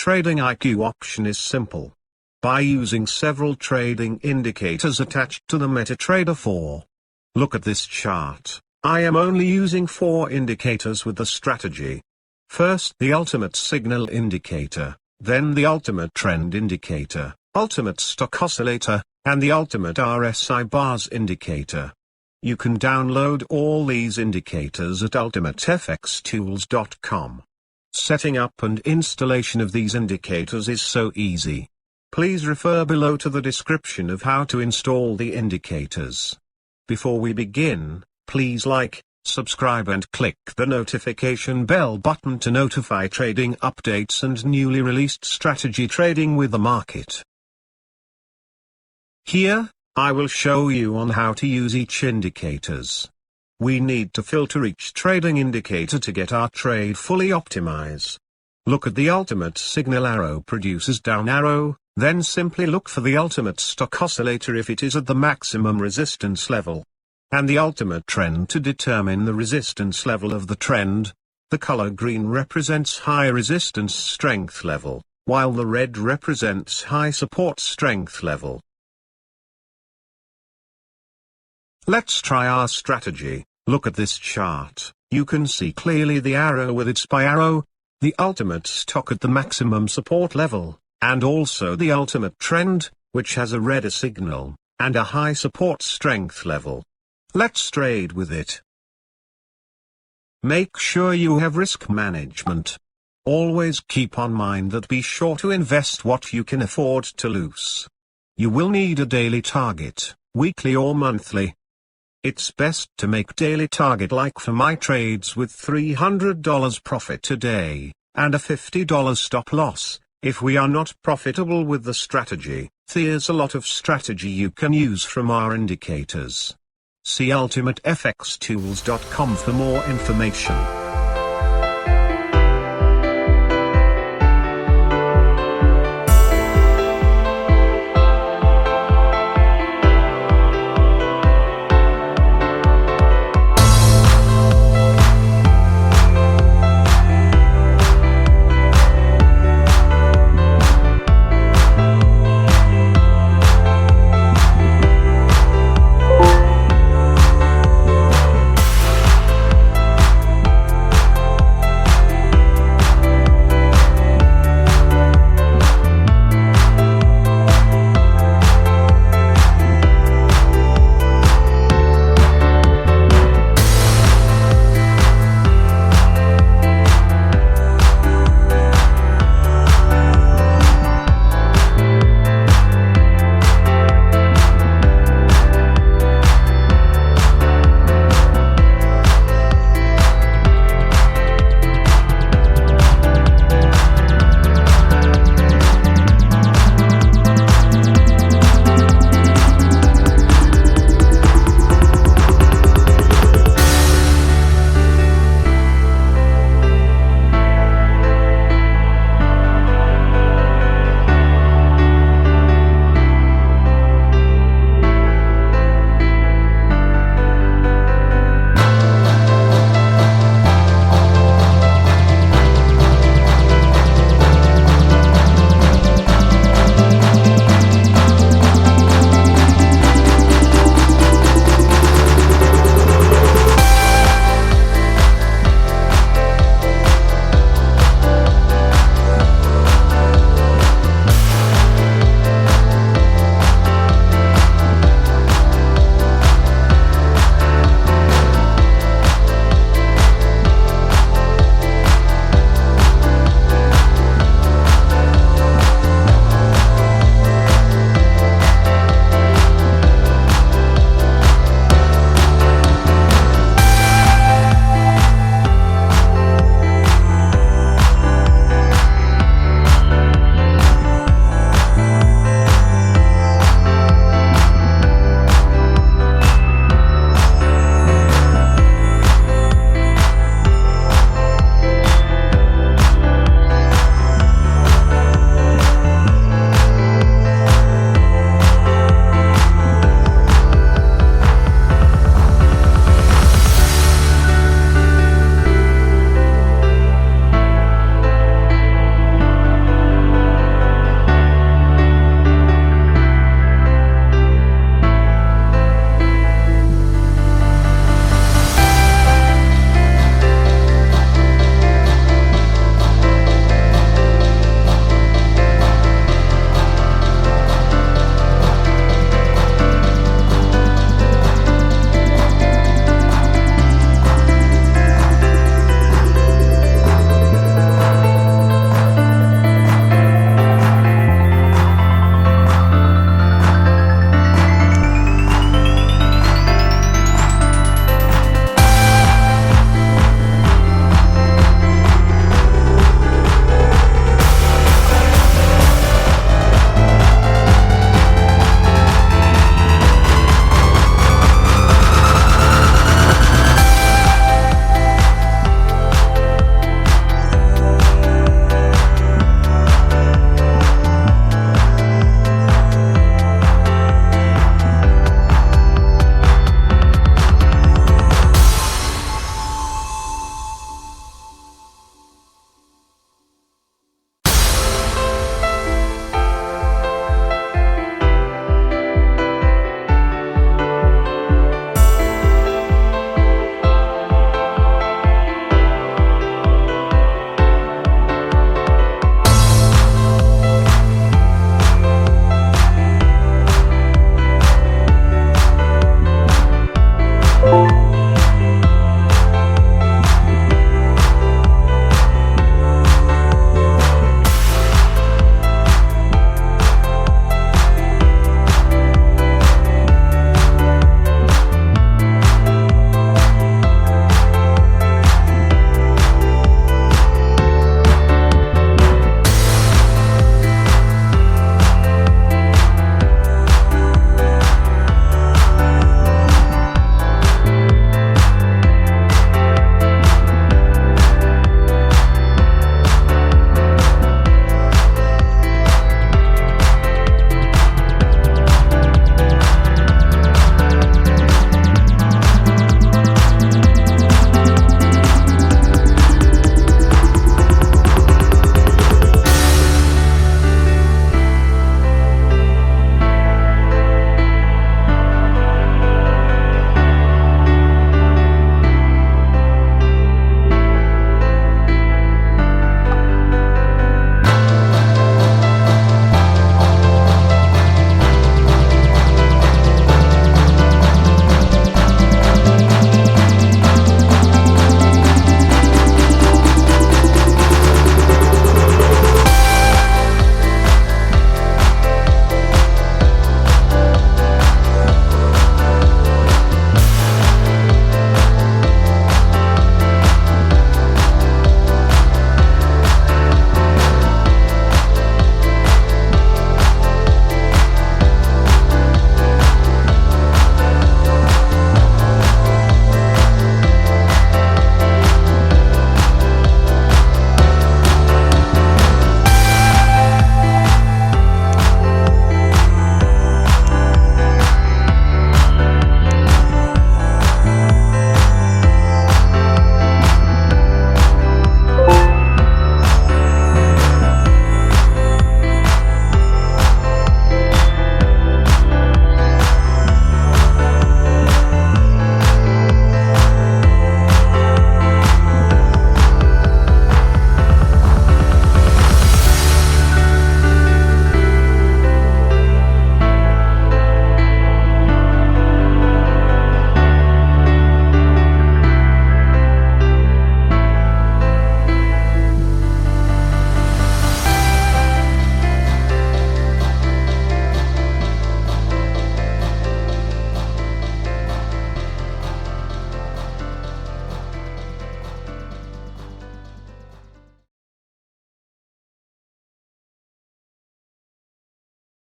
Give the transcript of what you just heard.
trading IQ option is simple. By using several trading indicators attached to the MetaTrader 4. Look at this chart. I am only using 4 indicators with the strategy. First the ultimate signal indicator, then the ultimate trend indicator, ultimate stock oscillator, and the ultimate RSI bars indicator. You can download all these indicators at ultimatefxtools.com. Setting up and installation of these indicators is so easy. Please refer below to the description of how to install the indicators. Before we begin, please like, subscribe and click the notification bell button to notify trading updates and newly released strategy trading with the market. Here, I will show you on how to use each indicators. We need to filter each trading indicator to get our trade fully optimized. Look at the ultimate signal arrow produces down arrow, then simply look for the ultimate stock oscillator if it is at the maximum resistance level. And the ultimate trend to determine the resistance level of the trend. The color green represents high resistance strength level, while the red represents high support strength level. Let's try our strategy. Look at this chart. You can see clearly the arrow with its SPY arrow, the ultimate stock at the maximum support level, and also the ultimate trend, which has a red signal, and a high support strength level. Let's trade with it. Make sure you have risk management. Always keep on mind that be sure to invest what you can afford to lose. You will need a daily target, weekly or monthly. It's best to make daily target like for my trades with $300 profit a day, and a $50 stop loss. If we are not profitable with the strategy, there's a lot of strategy you can use from our indicators. See ultimatefxtools.com for more information.